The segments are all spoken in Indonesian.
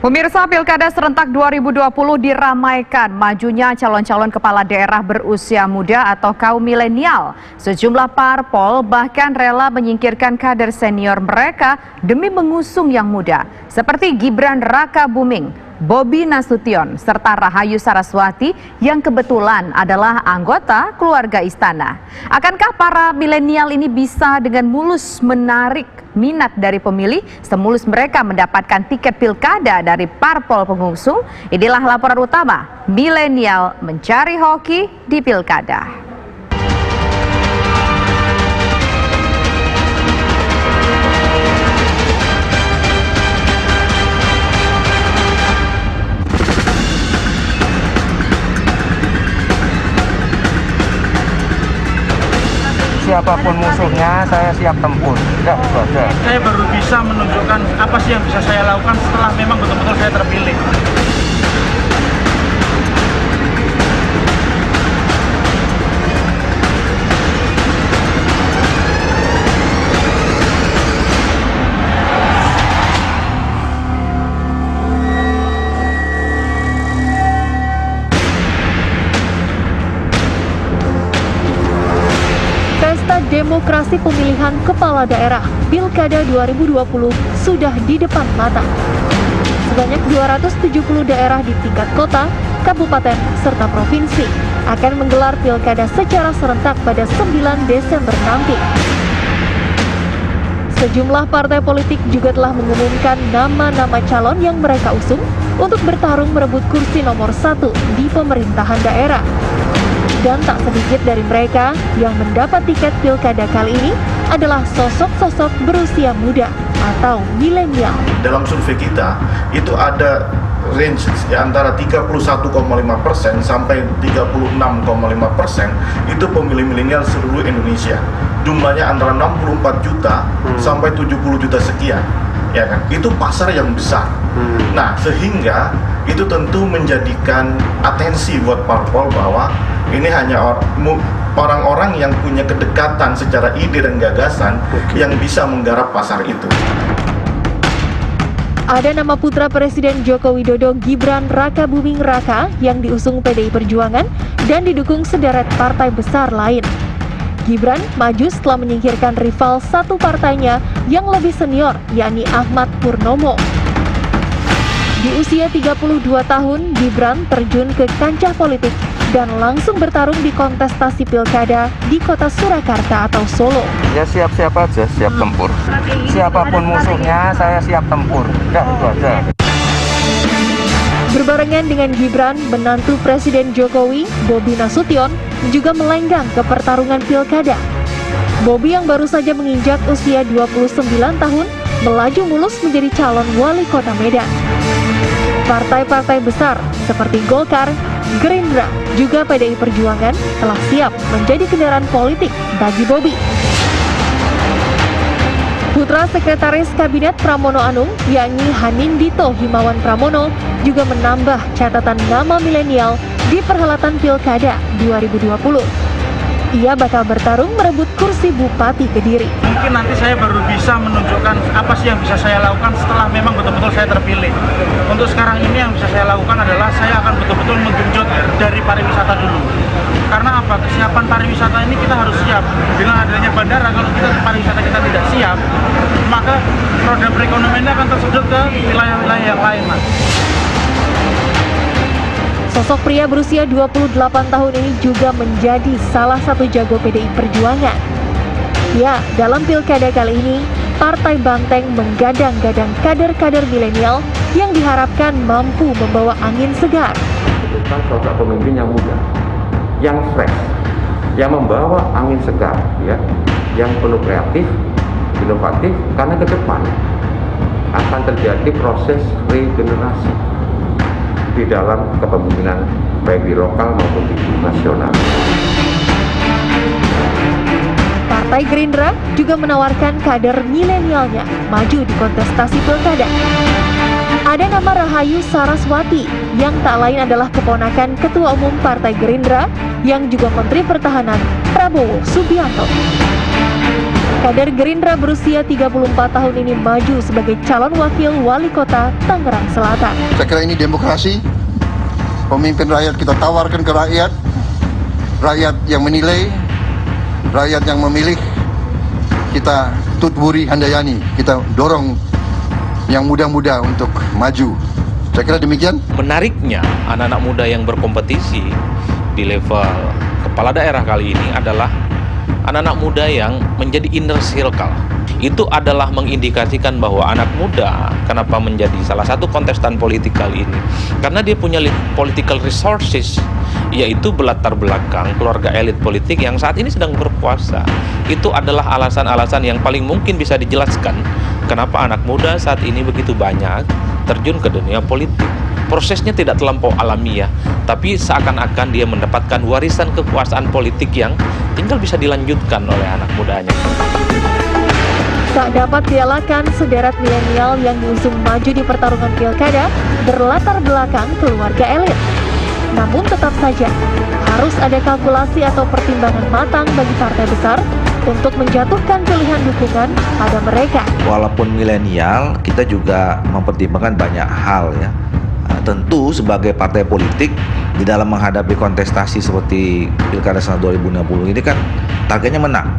Pemirsa, Pilkada serentak 2020 diramaikan majunya calon-calon kepala daerah berusia muda atau kaum milenial. Sejumlah parpol bahkan rela menyingkirkan kader senior mereka demi mengusung yang muda, seperti Gibran Rakabuming, Bobi Nasution, serta Rahayu Saraswati yang kebetulan adalah anggota keluarga istana. Akankah para milenial ini bisa dengan mulus menarik minat dari pemilih semulus mereka mendapatkan tiket pilkada dari parpol pengusung? Inilah laporan utama milenial mencari hoki di pilkada. Siapapun musuhnya, saya siap tempur. Udah, itu aja. Saya baru bisa menunjukkan apa sih yang bisa saya lakukan setelah memang betul-betul saya terpilih. Pesta demokrasi pemilihan kepala daerah Pilkada 2020 sudah di depan mata. Sebanyak 270 daerah di tingkat kota, kabupaten, serta provinsi akan menggelar pilkada secara serentak pada 9 Desember nanti. Sejumlah partai politik juga telah mengumumkan nama-nama calon yang mereka usung untuk bertarung merebut kursi nomor 1 di pemerintahan daerah. Dan tak sedikit dari mereka yang mendapat tiket pilkada kali ini adalah sosok-sosok berusia muda atau milenial. Dalam survei kita itu ada range antara 31,5% sampai 36,5% itu pemilih milenial seluruh Indonesia. Jumlahnya antara 64 juta sampai 70 juta sekian. Ya kan? Itu pasar yang besar. Nah, sehingga itu tentu menjadikan atensi buat parpol bahwa ini hanya orang-orang yang punya kedekatan secara ide dan gagasan yang bisa menggarap pasar itu. Ada nama putra Presiden Joko Widodo, Gibran Rakabuming Raka, yang diusung PDI Perjuangan dan didukung sederet partai besar lain. Gibran maju setelah menyingkirkan rival satu partainya yang lebih senior, yakni Ahmad Purnomo. Di usia 32 tahun, Gibran terjun ke kancah politik dan langsung bertarung di kontestasi pilkada di kota Surakarta atau Solo. Ya siap-siap aja, siap tempur. Siapapun musuhnya, saya siap tempur. Udah, itu aja. Berbarengan dengan Gibran, menantu Presiden Jokowi, Bobi Nasution, juga melenggang ke pertarungan pilkada. Bobi yang baru saja menginjak usia 29 tahun, melaju mulus menjadi calon wali kota Medan. Partai-partai besar seperti Golkar, Gerindra, juga PDI Perjuangan telah siap menjadi kendaraan politik bagi Bobi. Putra Sekretaris Kabinet Pramono Anung, yakni Hanindito Himawan Pramono, juga menambah catatan nama milenial di perhelatan Pilkada 2020. Ia bakal bertarung merebut kursi Bupati Kediri. Mungkin nanti saya baru bisa menunjukkan apa sih yang bisa saya lakukan setelah memang betul-betul saya terpilih. Untuk sekarang ini yang bisa saya lakukan adalah saya akan betul-betul menggenjot dari pariwisata dulu. Karena apa? Kesiapan pariwisata ini kita harus siap. Dengan adanya bandara, kalau kita pariwisata kita tidak siap, maka roda perekonomian ini akan tersedot ke wilayah-wilayah yang lain, Mas. Sosok pria berusia 28 tahun ini juga menjadi salah satu jago PDI Perjuangan. Ya, dalam pilkada kali ini, Partai Banteng menggadang-gadang kader-kader milenial yang diharapkan mampu membawa angin segar. Bukan sosok pemimpin yang muda, yang fresh, yang membawa angin segar, ya, yang penuh kreatif, inovatif, karena ke depan akan terjadi proses regenerasi di dalam kepemimpinan baik di lokal maupun di nasional. Partai Gerindra juga menawarkan kader milenialnya maju di kontestasi pilkada. Ada nama Rahayu Saraswati yang tak lain adalah keponakan Ketua Umum Partai Gerindra yang juga Menteri Pertahanan Prabowo Subianto. Kader Gerindra berusia 34 tahun ini maju sebagai calon wakil wali kota Tangerang Selatan. Saya kira ini demokrasi, pemimpin rakyat kita tawarkan ke rakyat, rakyat yang menilai, rakyat yang memilih, kita tutburi handayani, kita dorong yang muda-muda untuk maju. Saya kira demikian. Menariknya, anak-anak muda yang berkompetisi di level kepala daerah kali ini adalah anak-anak muda yang menjadi inner circle. Itu adalah mengindikasikan bahwa anak muda kenapa menjadi salah satu kontestan politik kali ini, karena dia punya political resources, yaitu berlatar belakang keluarga elit politik yang saat ini sedang berkuasa. Itu adalah alasan-alasan yang paling mungkin bisa dijelaskan kenapa anak muda saat ini begitu banyak terjun ke dunia politik. Prosesnya tidak terlampau alamiah, tapi seakan-akan dia mendapatkan warisan kekuasaan politik yang tinggal bisa dilanjutkan oleh anak mudanya. Tak dapat dielakkan, sederet milenial yang diusung maju di pertarungan pilkada berlatar belakang keluarga elit. Namun tetap saja, harus ada kalkulasi atau pertimbangan matang bagi partai besar untuk menjatuhkan pilihan dukungan pada mereka. Walaupun milenial, kita juga mempertimbangkan banyak hal ya. Tentu sebagai partai politik di dalam menghadapi kontestasi seperti Pilkada Serentak 2060 ini kan targetnya menang.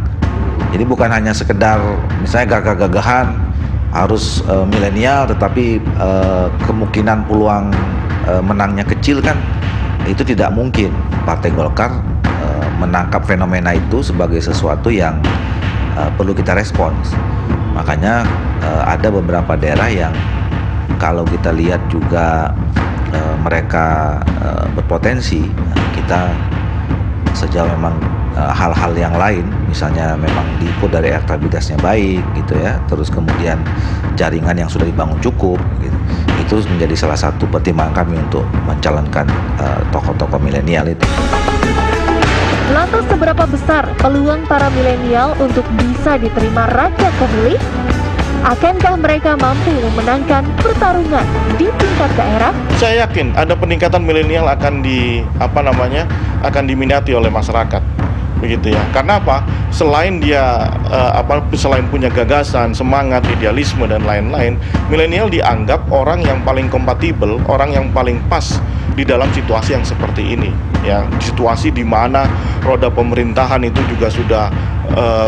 Jadi bukan hanya sekedar misalnya gagah-gagahan harus milenial, tetapi kemungkinan peluang menangnya kecil kan itu tidak mungkin. Partai Golkar menangkap fenomena itu sebagai sesuatu yang perlu kita respons. Makanya ada beberapa daerah yang kalau kita lihat juga mereka berpotensi, kita sejauh memang hal-hal yang lain, misalnya memang diukur dari elektabilitasnya baik gitu ya, terus kemudian jaringan yang sudah dibangun cukup gitu. Itu menjadi salah satu pertimbangan kami untuk mencalonkan tokoh-tokoh milenial itu. Lantas seberapa besar peluang para milenial untuk bisa diterima rakyat pemilih? Akankah mereka mampu memenangkan pertarungan di tingkat daerah? Saya yakin ada peningkatan milenial akan diminati oleh masyarakat, begitu ya. Karena apa? Selain dia selain punya gagasan, semangat, idealisme dan lain-lain, milenial dianggap orang yang paling kompatibel, orang yang paling pas di dalam situasi yang seperti ini. Ya, situasi di mana roda pemerintahan itu juga sudah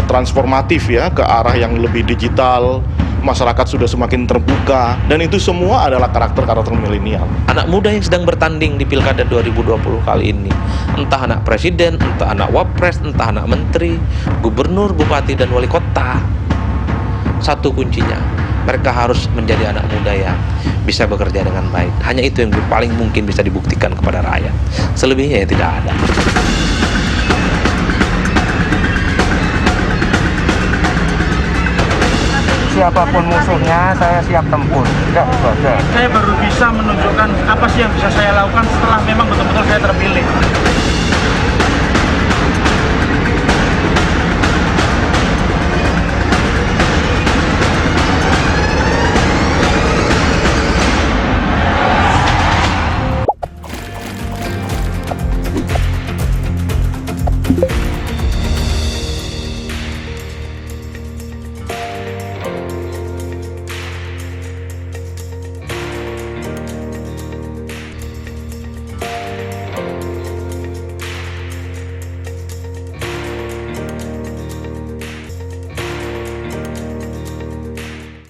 transformatif ya ke arah yang lebih digital. Masyarakat sudah semakin terbuka, dan itu semua adalah karakter-karakter milenial. Anak muda yang sedang bertanding di Pilkada 2020 kali ini, entah anak presiden, entah anak wapres, entah anak menteri, gubernur, bupati, dan wali kota, satu kuncinya, mereka harus menjadi anak muda yang bisa bekerja dengan baik. Hanya itu yang paling mungkin bisa dibuktikan kepada rakyat. Selebihnya ya tidak ada. Siapapun musuhnya, saya siap tempur. Tidak ada. Saya baru bisa menunjukkan apa sih yang bisa saya lakukan setelah memang betul-betul saya terpilih.